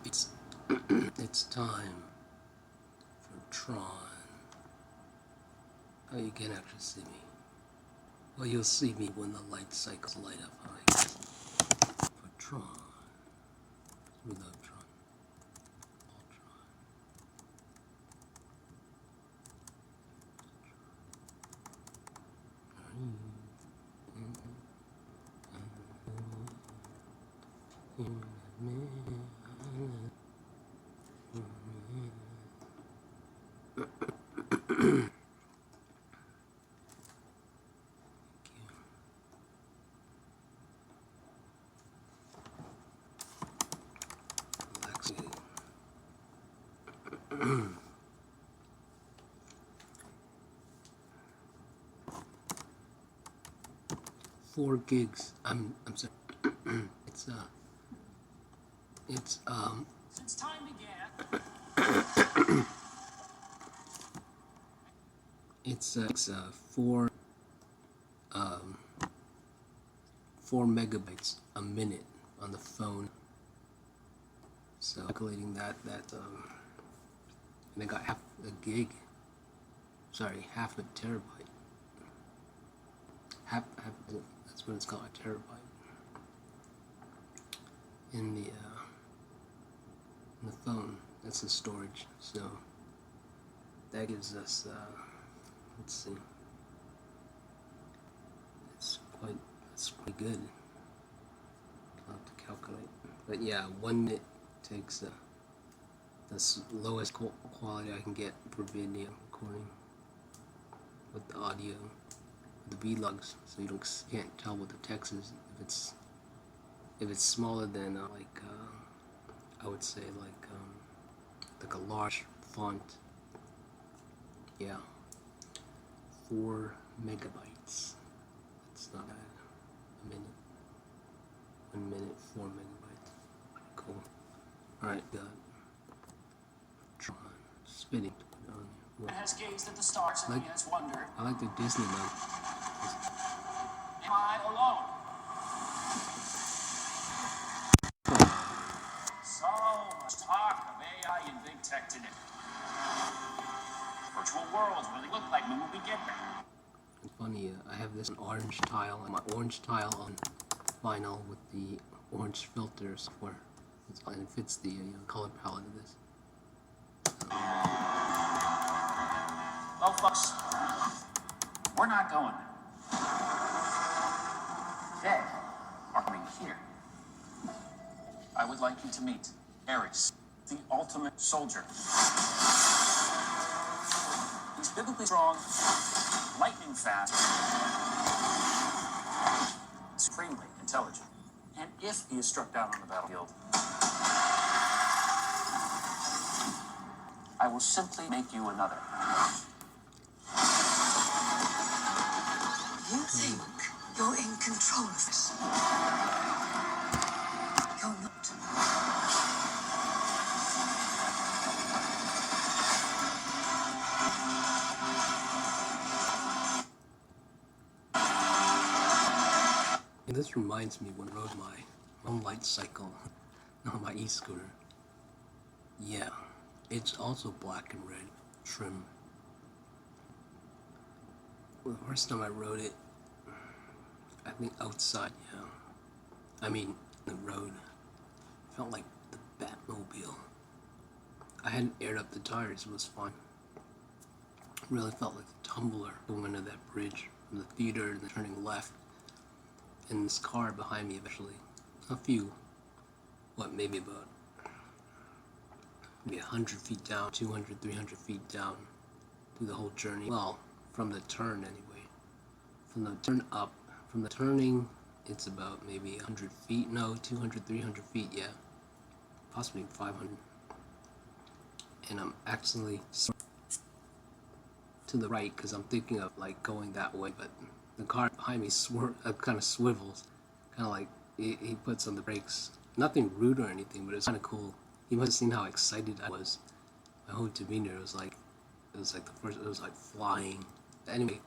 It's it's time for Tron. Oh, you can't actually see me. Well, you'll see me when the light cycles light up high. For Tron. We love Tron. All Tron. Four gigs. I'm sorry. Since time began. It's 4 megabytes a minute on the phone. So calculating that and I got half a gig. Sorry, half a terabyte. Half that's what it's called, a terabyte. In the phone. That's the storage. So that gives us let's see. It's pretty good. I'll have to calculate. But yeah, 1 minute takes the lowest quality I can get for video recording with the audio, with the vlogs, so you can't tell what the text is if it's smaller than I would say like a large font. Yeah, 4 megabytes. That's not bad. A minute. 1 minute, 4 megabytes. Cool. Alright, got Tron spinning. It has gazed at the stars and he has wondered. I like the Disney one. Am I alone? So much talk of AI and big tech today. Virtual worlds really look like when we get there. Funny, I have this orange tile, my orange tile on vinyl with the orange filter software, and it fits the color palette of this. Well, folks, we're not going there. Today, we're coming here. I would like you to meet Ares, the ultimate soldier. He's biblically strong, lightning fast, supremely intelligent. And if he is struck down on the battlefield, I will simply make you another. You think you're in control of this? You're not. And this reminds me when I rode my own light cycle on my e-scooter. Yeah, it's also black and red trim. Well, the first time I rode it, I think outside, yeah. I mean, the road felt like the Batmobile. I hadn't aired up the tires, it was fun. It really felt like the tumbler going under that bridge from the theater and then turning left. And this car behind me eventually, maybe about 100 feet down, 200, 300 feet down through the whole journey. Well, from the turn anyway. From the turn up, from the turning, it's about maybe 100 feet, no, 200, 300 feet, yeah. Possibly 500. And I'm accidentally to the right because I'm thinking of like going that way, but the car behind me kind of swivels, kind of like he puts on the brakes. Nothing rude or anything, but it's kind of cool. He must have seen how excited I was. My whole demeanor was like flying. Anyway,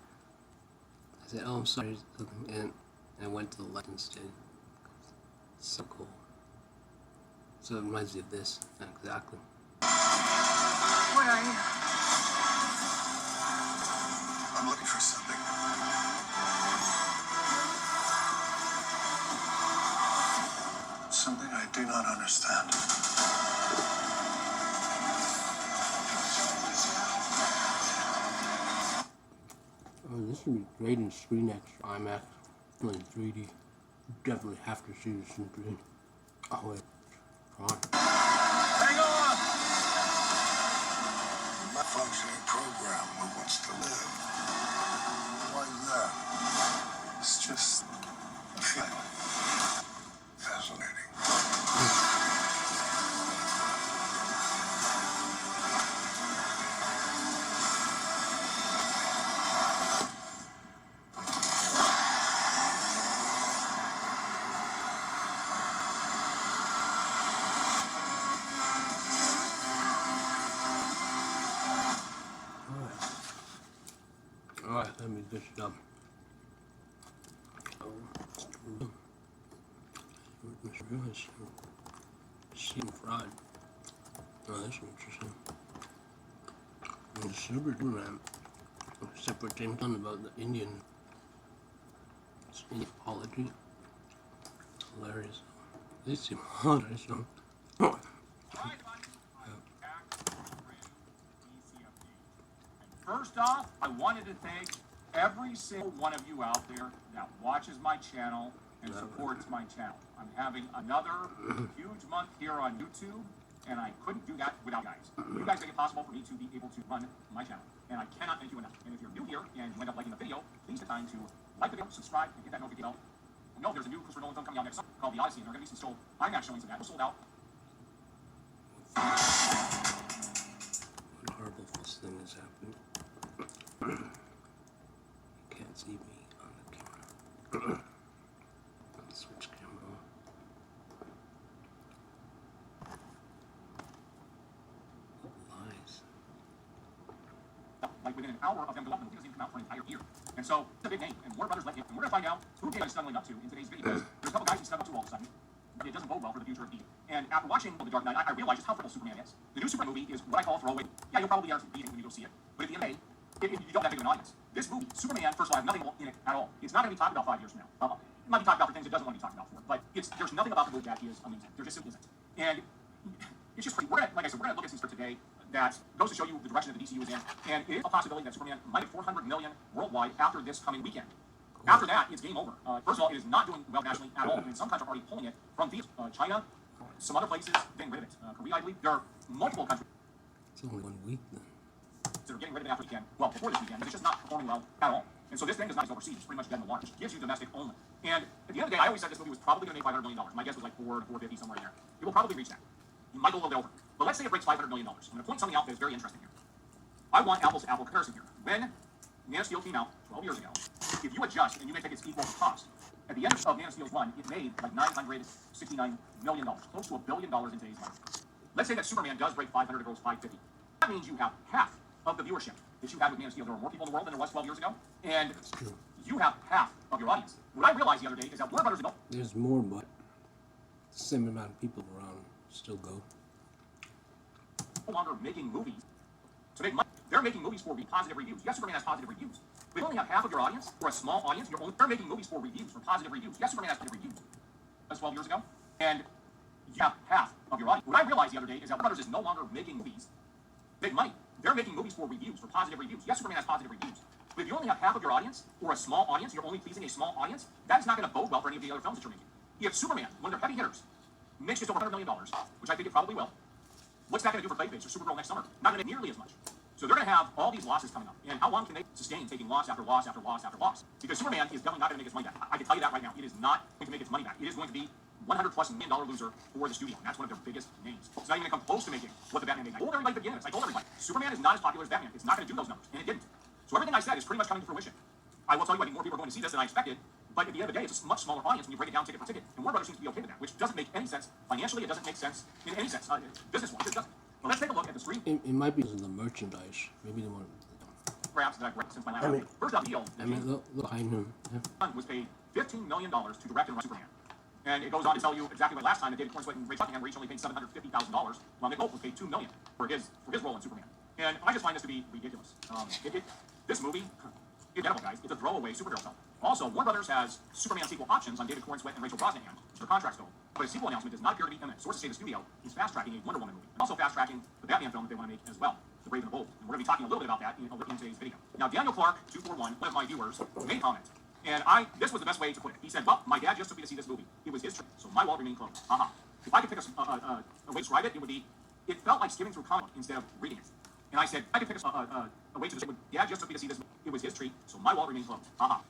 I said, "Oh, I'm sorry," and I went to the left instead. So cool. So it reminds me of this, exactly. Where are you? I'm looking for something. Something I do not understand. Oh, this would be great in ScreenX, IMAX, in 3D. You definitely have to see this in 3D. Oh wait, Tron. Hang on! My functioning program wants to live. Why that? It's just fascinating. Alright, let me get it up. Season fried. Oh, that's interesting. And super doing a separate thing done about the Indian apology. Hilarious. They seem hot, I so. First off, I wanted to thank every single one of you out there that watches my channel and supports my channel. I'm having another huge month here on YouTube, and I couldn't do that without you guys. You guys make it possible for me to be able to run my channel, and I cannot thank you enough. And if you're new here and you end up liking the video, please take time to like the video, subscribe, and hit that notification bell. You know there's a new Christopher Nolan film coming out next summer called The Odyssey, and there are going to be some IMAX showings of that. We're sold out. What horrible thing is happening. You can't see me on the camera. I'll switch camera on. Lies. Like within an hour of them development, it doesn't even come out for an entire year. And so it's a big name, and Warner Brothers let him. And we're going to find out who Dave is snuggling up to in today's video. Because there's a couple guys he's snuggling up to all of a sudden. But it doesn't bode well for the future of DC. And after watching The Dark Knight, I realized just how fickle Superman is. The new Superman movie is what I call a throwaway. Yeah, you'll probably be when you go see it. But at the end of the day, you don't have big of an audience. This movie, Superman, first of all, has nothing in it at all. It's not going to be talked about 5 years from now. It might be talked about for things it doesn't want to be talked about for. But there's nothing about the movie that is amazing. There just simply isn't. And it's just crazy. Like I said, we're going to look at some stuff today that goes to show you the direction that the DCU is in. And it is a possibility that Superman might hit 400 million worldwide after this coming weekend. After that, it's game over. First of all, it is not doing well nationally at all. And some countries are already pulling it from theaters. China, some other places, getting rid of it. Korea, I believe. There are multiple countries It's only 1 week then. that are getting rid of it after the weekend. Well, before this weekend, it's just not performing well at all. And so this thing does not exist overseas. It's pretty much dead in the water. It gives you domestic only. And at the end of the day, I always said this movie was probably going to make $500 million. My guess was like 450, somewhere in there. It will probably reach that. You might go a little bit over. But let's say it breaks $500 million. I'm going to point something out that is very interesting here. I want apples to apple comparison here. When Man of Steel came out 12 years ago, if you adjust and you make it its equal to cost, at the end of Man of Steel's run, it made like $969 million, close to $1 billion in today's money. Let's say that Superman does break 500, it goes 550. That means you have half of the viewership that you had with Man of Steel. There were more people in the world than there was 12 years ago, and you have half of your audience. What I realized the other day is that Warner Brothers no There's more, but the same amount of people around still go. longer making movies to make money. They're making movies for positive reviews. Yes, Superman has positive reviews. But you only have half of your audience, or a small audience. They're making movies for reviews, for positive reviews. Yes, Superman has positive reviews. That's 12 years ago. And you have half of your audience. What I realized the other day is that Warner Brothers is no longer making movies to make money. They're making movies for reviews, for positive reviews. Yes, Superman has positive reviews. But if you only have half of your audience, or a small audience, you're only pleasing a small audience, that is not going to bode well for any of the other films that you're making. If Superman, one of their heavy hitters, makes just over $100 million, which I think it probably will, what's that going to do for Clayface or Supergirl next summer? Not going to make nearly as much. So they're going to have all these losses coming up. And how long can they sustain taking loss after loss after loss after loss? Because Superman is definitely not going to make its money back. I can tell you that right now. It is not going to make its money back. It is going to be $100+ million loser for the studio. And that's one of their biggest names. It's not even going to come close to making what the Batman made. I told everybody at the beginning of this. I told everybody. Superman is not as popular as Batman. It's not going to do those numbers. And it didn't. So everything I said is pretty much coming to fruition. I will tell you, I think more people are going to see this than I expected. But at the end of the day, it's a much smaller audience when you break it down ticket for ticket. And Warner Brothers seems to be okay with that, which doesn't make any sense. Financially, it doesn't make sense in any sense. Business-wise, it doesn't. But let's take a look at the screen It might be because of the merchandise. Maybe they want. grabs that I've read since my last video. First up, deal. Look behind him. Yeah. Was paid $15 million to direct and write Superman. And it goes on to tell you exactly what last time that David Cornsweet and Ray Buckingham were each only paid $750,000, while Nick Holt was paid $2 million for his role in Superman. And I just find this to be ridiculous. This movie, incredible, guys. It's a throwaway superhero film. Also, Warner Brothers has Superman sequel options on David Cornsweet and Rachel Brosnahan. Their contracts go. But a sequel announcement does not appear to be imminent. Sources say the studio is fast-tracking a Wonder Woman movie. Also fast-tracking the Batman film that they want to make as well, The Brave and the Bold. And we're going to be talking a little bit about that in today's video. Now, Daniel Clark, 241, one of my viewers, made a comment. And this was the best way to put it. He said, well, my dad just took me to see this movie. It was his trip, so my wall remained closed. If I could pick a way to describe it, it would be, it felt like skimming through comic book instead of reading it. And I said, I could pick a way to describe it. Dad just took me to see this movie. It was his treat, so my wall remained closed.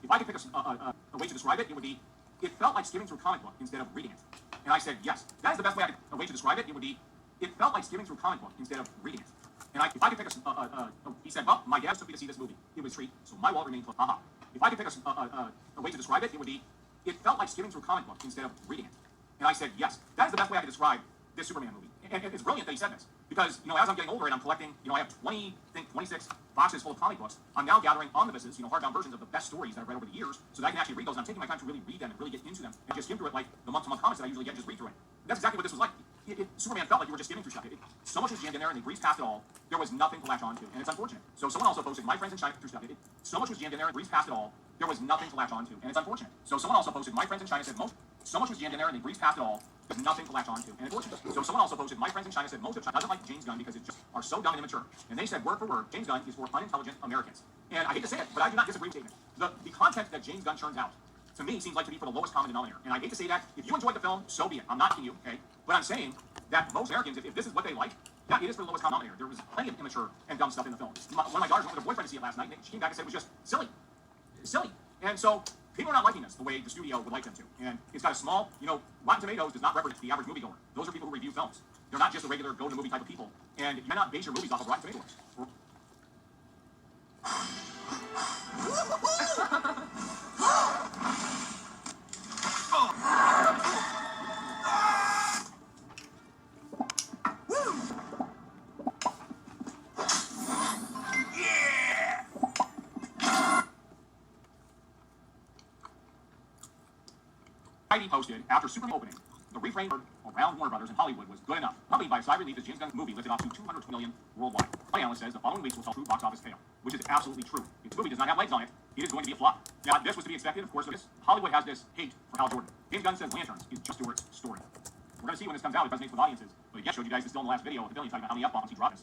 If I could pick a way to describe it, it would be, it felt like skimming through comic book instead of reading it. And I said, yes, that is the best way a way to describe it. It would be, it felt like skimming through comic book instead of reading it. And if I could pick he said, well, my dad just took me to see this movie. It was his treat, so my wall remained closed. If I could pick a way to describe it, it would be, it felt like skimming through comic book instead of reading it. And I said, yes, that is the best way I could describe this Superman movie. And it's brilliant that he said this. Because, as I'm getting older and I'm collecting, I have 26 boxes full of comic books. I'm now gathering omnibuses, hardbound versions of the best stories that I've read over the years, so that I can actually read those. And I'm taking my time to really read them and really get into them and just skim through it like the month-to-month comics that I usually get and just read through it. That's exactly what this was like. Superman felt like you were just skimming through stuff. So much was jammed in there and they breezed past it all. There was nothing to latch onto, and it's unfortunate. So someone also posted, my friends in China through stuff. So much was jammed in there and breezed past it all. There was nothing to latch onto, and it's unfortunate. So someone also posted, my friends in China said so much was jammed in there and they breezed past it all. There's nothing to latch onto, and it's unfortunate. So someone also posted, my friends in China said most of China doesn't like James Gunn because it just are so dumb and immature. And they said word for word, James Gunn is for unintelligent Americans. And I hate to say it, but I do not disagree with the statement. The content that James Gunn churns out, to me, seems like to be for the lowest common denominator. And I hate to say that. If you enjoyed the film, so be it. I'm not kidding you, okay? But I'm saying that most Americans, if this is what they like, yeah, it is for the lowest common denominator. There was plenty of immature and dumb stuff in the film. One of my daughters went with her boyfriend to see it last night, and she came back and said it was just silly. Silly. And so people are not liking this the way the studio would like them to. And it's got a small, Rotten Tomatoes does not represent the average moviegoer. Those are people who review films. They're not just the regular go-to-movie type of people. And you cannot base your movies off of Rotten Tomatoes. Heidi posted, after Superman opening, the refrain around Warner Brothers and Hollywood was good enough. Accompanied by a sigh relief as James Gunn's movie lifted off to $220 million worldwide. One analyst says the following weeks will tell true box office fail, which is absolutely true. If the movie does not have legs on it, it is going to be a flop. Now, this was to be expected, of course, with this. Hollywood has this hate for Hal Jordan. James Gunn says Lanterns is just Stewart's story. We're going to see when this comes out if it resonates with audiences. But I showed you guys this still in the last video with the Billy talking about how many F-bombs he dropped.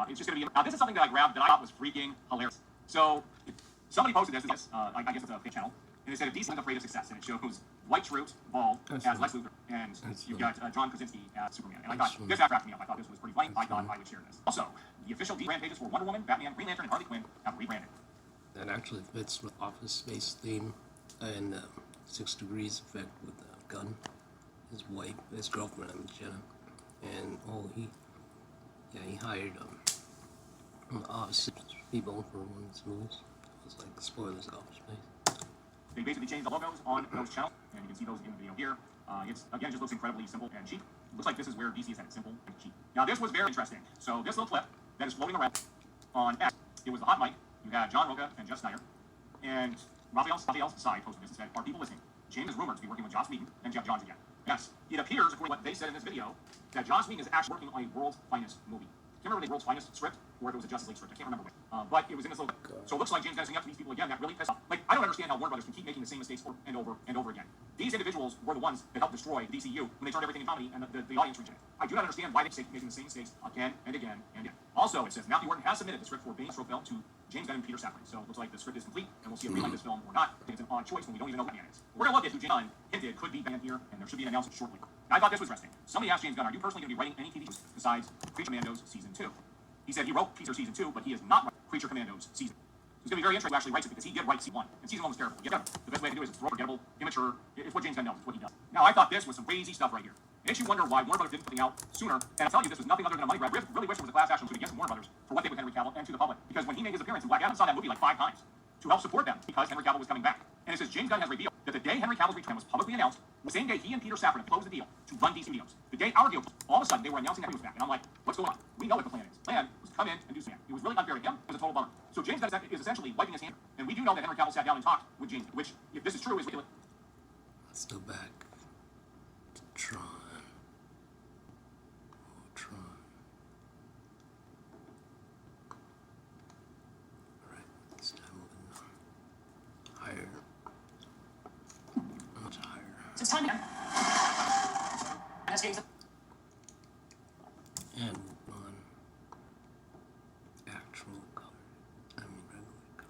It's just going to be... Now, this is something that I grabbed that I thought was freaking hilarious. So, somebody posted this. I guess it's a fake channel. And it said, if DC is afraid of success, and it shows White Schrute, Ball, as Lex Luthor, and you've got John Krasinski as Superman. And I thought, this cracked me up. I thought this was pretty funny. I thought I would share this. Also, the official brand pages for Wonder Woman, Batman, Green Lantern, and Harley Quinn have rebranded. That actually fits with Office Space theme and 6 Degrees effect with Gunn, his wife, his girlfriend, Jenna. And, he hired Office people for one of his movies. It was like spoilers of Office Space. They basically changed the logos on those channels, and you can see those in the video here. It's, again, just looks incredibly simple and cheap. Looks like this is where DC is headed, simple and cheap. Now, this was very interesting. So, this little clip that is floating around on X, it was the hot mic. You had John Roca and Jeff Snyder. And Raphael's side posted this and said, are people listening? James is rumored to be working with Joss Whedon and Jeff Johns again. Yes, it appears, according to what they said in this video, that Joss Whedon is actually working on a world's finest movie. I can't remember the world's finest script, or if it was a Justice League script. I can't remember which. But it was in this little... So it looks like James Gunn is up to these people again that really pissed off. Like, I don't understand how Warner Brothers can keep making the same mistakes over and over and over again. These individuals were the ones that helped destroy the DCU when they turned everything in comedy and the audience rejected it. I do not understand why they keep making the same mistakes again and again and again. Also, it says Matthew Orton has submitted the script for Bane's Stroke film to James Gunn and Peter Safran. So it looks like the script is complete, and we'll see if we like this film or not. It's an odd choice when we don't even know who Batman is. We're going to look at who James Gunn hinted could be Batman here, and there should be an announcement shortly. I thought this was interesting. Somebody asked James Gunn, are you personally going to be writing any TV shows besides Creature Commandos Season 2? He said he wrote Creature Season 2, but he is not writing Creature Commandos Season 2. It's going to be very interesting who actually writes it, because he did write Season 1, and Season 1 was terrible. Yeah, the best way to do it is throw forgettable, immature. It's what James Gunn knows. It's what he does. Now, I thought this was some crazy stuff right here. It makes you wonder why Warner Brothers didn't put it out sooner. And I tell you, this was nothing other than a money grab. I really wish there was a class action suit against Warner Brothers for what they did with Henry Cavill and to the public. Because when he made his appearance in Black Adam, I saw that movie like 5 times to help support them because Henry Cavill was coming back. And it says James Gunn has revealed that the day Henry Cavill's return was publicly announced, the same day he and Peter Safran closed the deal to run DC Studios. The day our deal closed, all of a sudden they were announcing that he was back. And I'm like, what's going on? We know what the plan is. The plan was to come in and do something. It was really unfair to him. It was a total bummer. So James Gunn is essentially wiping his hand. And we do know that Henry Cavill sat down and talked with James, which, if this is true, is ridiculous. Let's go back. Tron. Tron. Alright, this time moving on. Higher. Much higher. It's time again. And escape. And on actual color. I mean regular color.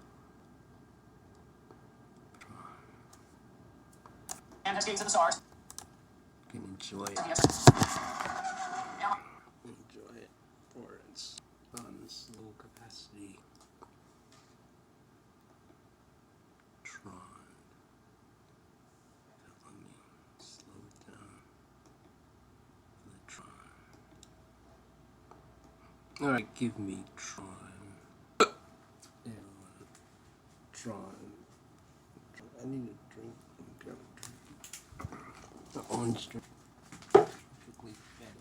Tron. And escape to the stars. You can enjoy it. Yes. Enjoy it for its on this low capacity. Tron. Let me slow it down for the Tron. Alright, give me Tron. And Tron. I need a drink. Grab a drink. The orange drink. Perfectly fat.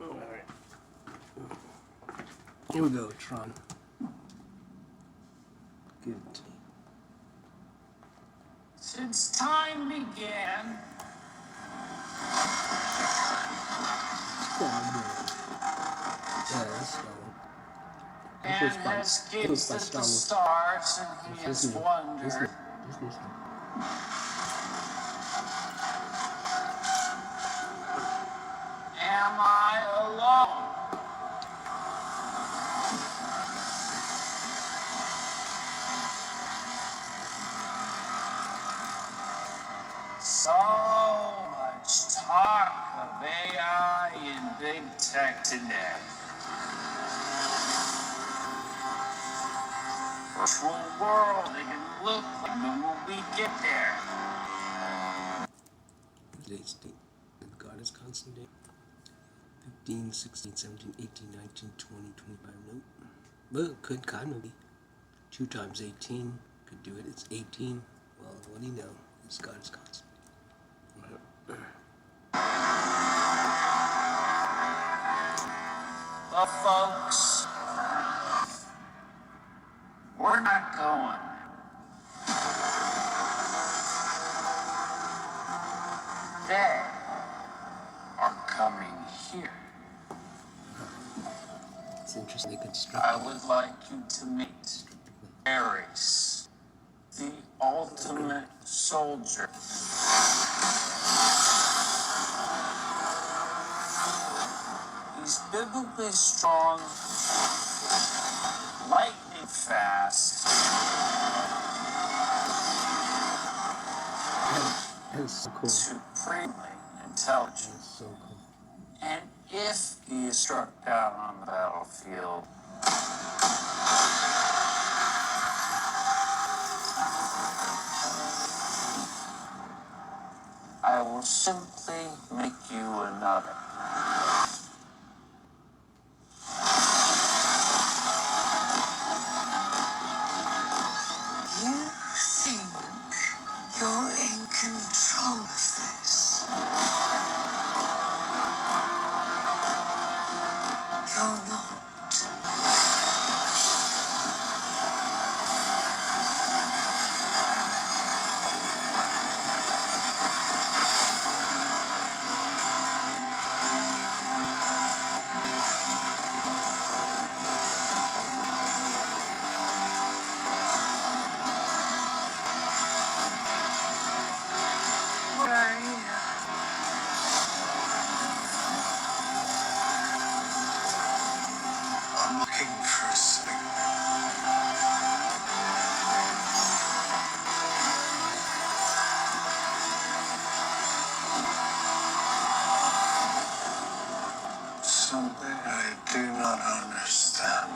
Alright. Here we go, Tron. Give it to me. Since time began, Yeah, that's and has gazed at the stars, and he has wondered, am I alone? So much talk of AI and big tech today. Virtual world, it can look like when will we get there? Today's date. God is constant date. 15, 16, 17, 18, 19, 20, 25. Nope. Well, it could kind of be. 2 times 18 could do it. It's 18. Well, what do you know? This God is constant. Well, folks, we're not going. They are coming here. It's interesting. They I construct. would like you to meet Ares, the ultimate soldier. He's biblically strong, lightning fast, That's so cool. supremely intelligent. That's so cool. And if he is struck down on the battlefield, I will simply make you another. You think you're in control of this? You're not. I'm looking for a signal. Something I do not understand.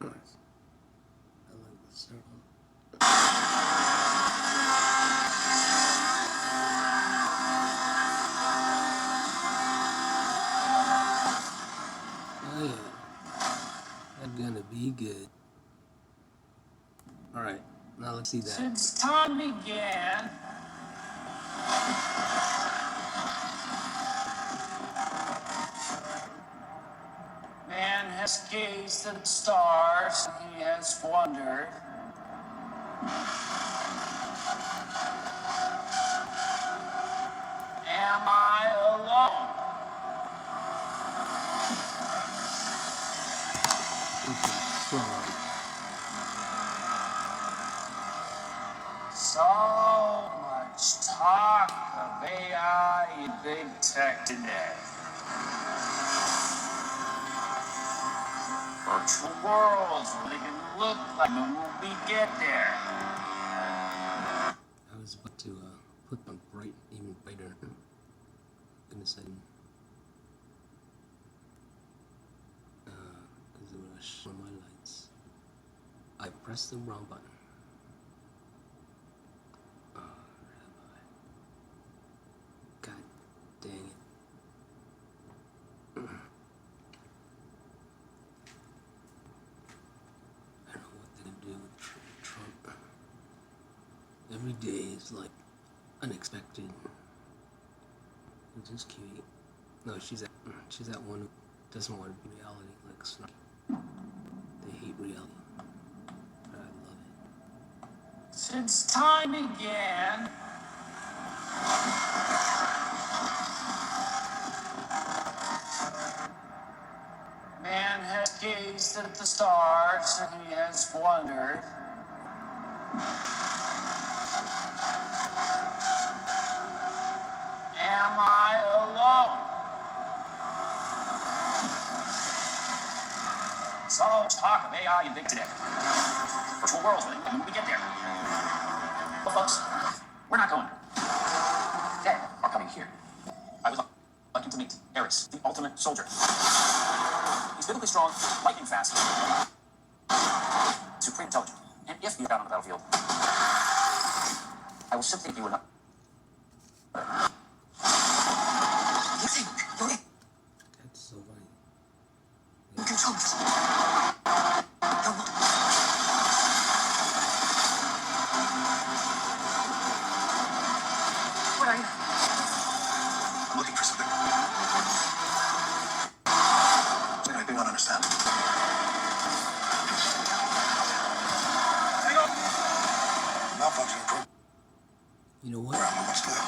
I like the circle. Oh yeah, that's gonna be good. All right, now let's see that. Since time began, man has gazed at the stars and he has wondered. Am I alone? So much talk of AI and big tech today. Virtual worlds where they can look like when we get there. I was about to put them bright, even brighter. Gonna say, because it would show my lights. I pressed the wrong button. God dang it. I don't know what they're gonna do with Trump. Every day is like unexpected. It's just cute. No, she's that one who doesn't want to be reality, like Snark. They hate reality. But I love it. Since time began, man has gazed at the stars and he has wondered. Am I alone? So much talk of AI and big tech. Virtual worlds when we get there. Well, folks, we're not going there. They are coming here. I would like you to meet Eris, the ultimate soldier. He's biblically strong, lightning fast, supreme intelligent, and if you're out on the battlefield, I will simply give you enough. That's so funny. What are you? I'm looking for something. Something I do not understand. Malfunctioning program. You know what? We must live.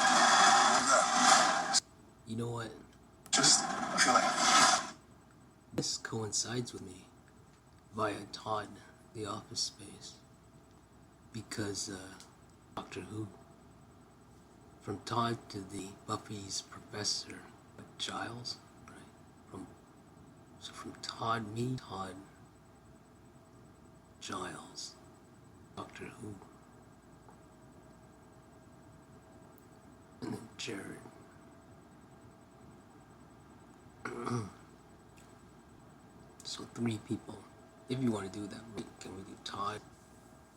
You know what? Just a feeling. This coincides with me via Todd, the Office Space, because Doctor Who, from Todd to the Buffy's professor, Giles, right? From Todd, Giles, Doctor Who, and then Jared. So 3 people. If you want to do that, can we do Todd?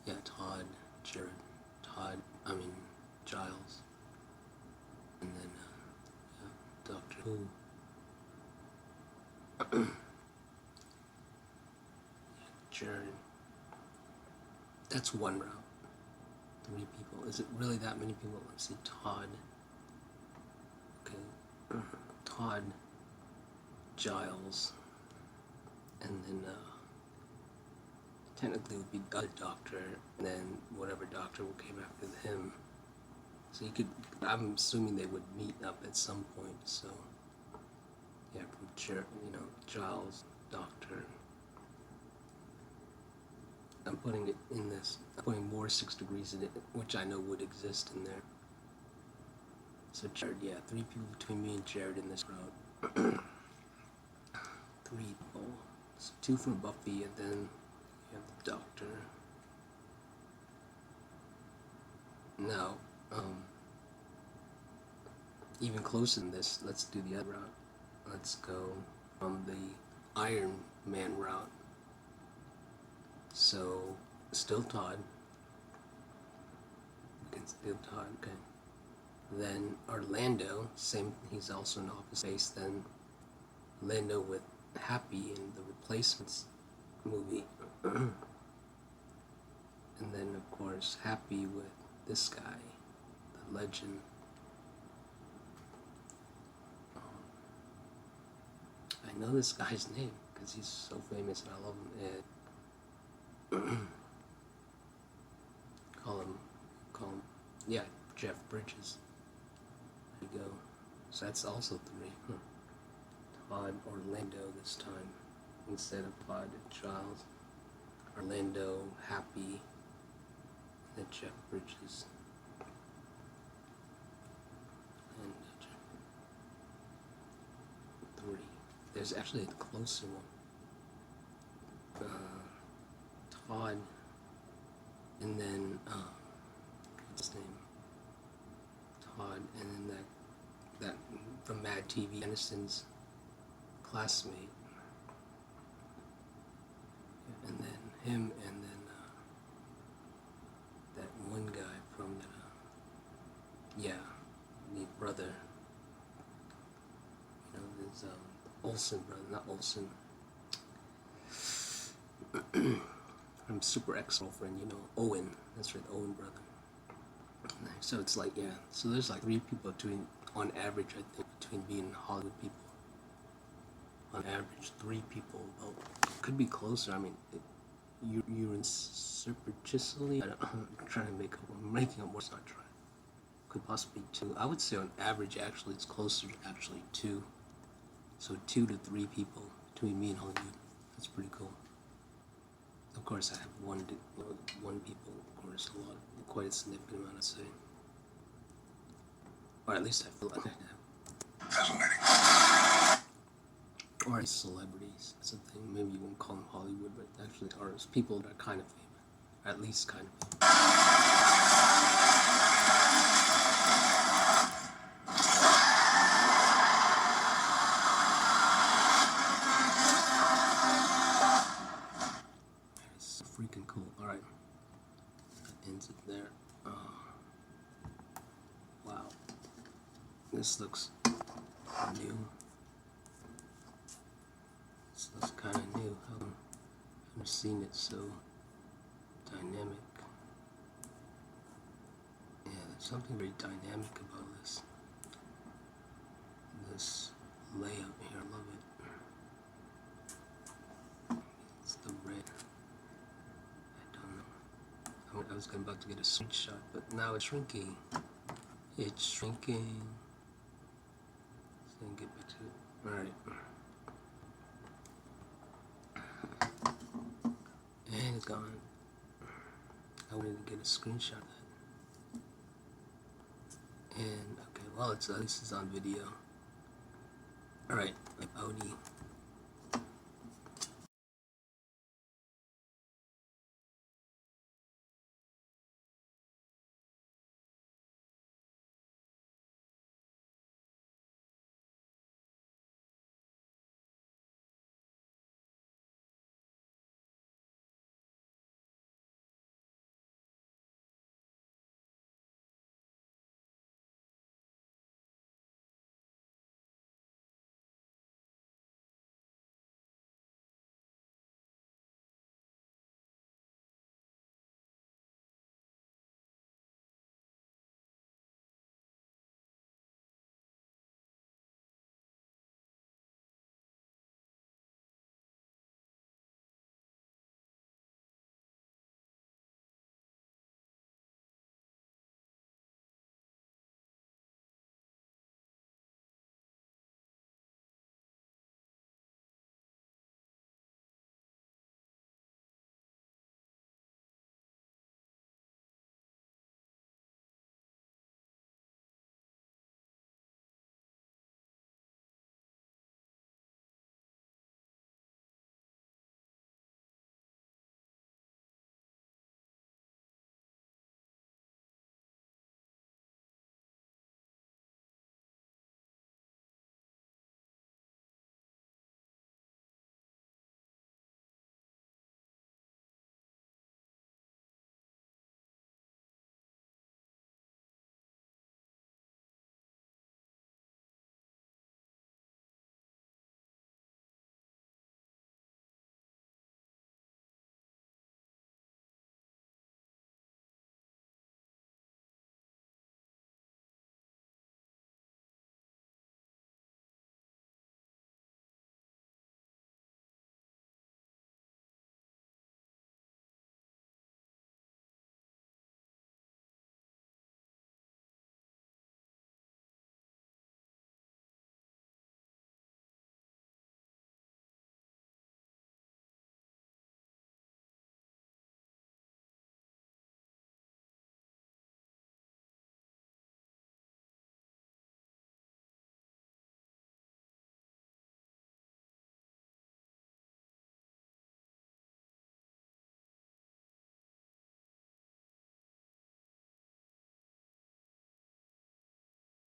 Yeah, Todd, Jared, Giles, and then Doctor Who. Jared. That's one route. 3 people. Is it really that many people? Let's see, Todd. Okay, Todd, Giles, and then technically it would be the other doctor, and then whatever doctor came after him. So you could, I'm assuming they would meet up at some point. So yeah, from Giles, doctor. I'm putting it in this. I'm putting more 6 degrees in it, which I know would exist in there. So Jared, yeah, 3 people between me and Jared in this route. 3 people. So 2 from Buffy, and then you have the doctor. Now, even closer than this, let's do the other route. Let's go from the Iron Man route. So, still Todd. Still Todd, okay. Then Orlando, same, he's also an office space. Then Orlando with Happy in the Replacements movie. And then, of course, Happy with this guy, the legend. I know this guy's name because he's so famous and I love him. Call him, yeah, Jeff Bridges. There you go. So that's also 3. Todd Orlando this time instead of Todd Giles. Orlando Happy, and then Jeff Bridges. And 3. There's actually a closer one. Todd, and then what's his name? Todd, and then that from Mad TV, Aniston's classmate, and then him, and then that one guy from the brother. You know, there's Olsen brother, not Olsen. From Super Ex-Girlfriend, you know, Owen. That's right, the Owen brother. So it's like, yeah. So there's like 3 people on average, I think, between being Hollywood people. On average, 3 people. Well, could be closer. I mean, you're in superchisely. I'm trying to make up. I'm making up words, not trying. Could possibly 2. I would say on average, actually, it's closer to actually 2. So 2 to 3 people between me and Hollywood. That's pretty cool. Of course, I have one people. Of course, quite a significant amount, I'd say. Or at least I feel like I have. Fascinating. Or celebrities. That's the thing. Maybe you won't call them Hollywood, but actually artists, people that are kind of famous, or at least kind of famous. It's freaking cool. All right, that ends it there. Wow, this looks new. This looks kind of new. I've never seen it so dynamic. Yeah, there's something very dynamic about this layout here. I love it. It's the red. I don't know. I was about to get a screenshot, but now it's shrinking. It's shrinking. Let's get back to it. All right. And it's gone. I wanted to get a screenshot of that. And okay, well, at least it's on video. All right, Odie.